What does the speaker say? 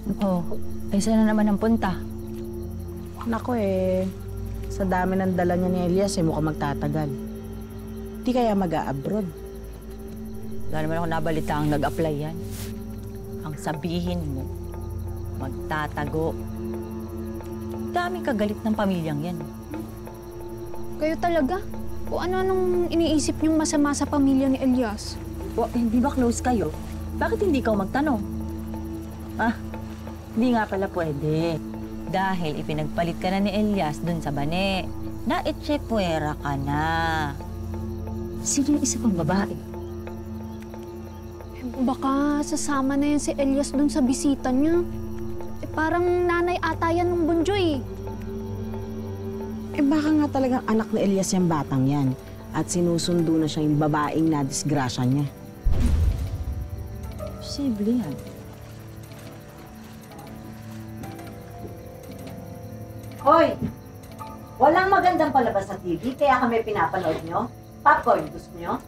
Oh, ay saan na naman ang punta? Nako sa dami ng dala niya ni Elias mukhang magtatagal. Di kaya mag-a-abroad. Wala naman ako nabalita ang nag-apply yan. Ang sabihin mo, magtatago. Daming kagalit ng pamilyang yan. Kayo talaga? O ano-anong iniisip niyong masama sa pamilya ni Elias? O, hindi ba close kayo? Bakit hindi ikaw magtanong? Hindi nga pala pwede. Dahil ipinagpalit ka na ni Elias dun sa bane. Na itchepuera ka na. Sino yung isa pang babae? Baka sasama na yan si Elias dun sa bisita niya. Parang nanay ata yan ng Bunjoy. Baka nga talagang anak ni Elias yung batang yan. At sinusundo na siya yung babaeng na-disgrasya niya. Posible yan. Hoy! Walang magandang palabas sa TV, kaya kami pinapanood nyo? Popcorn, gusto nyo?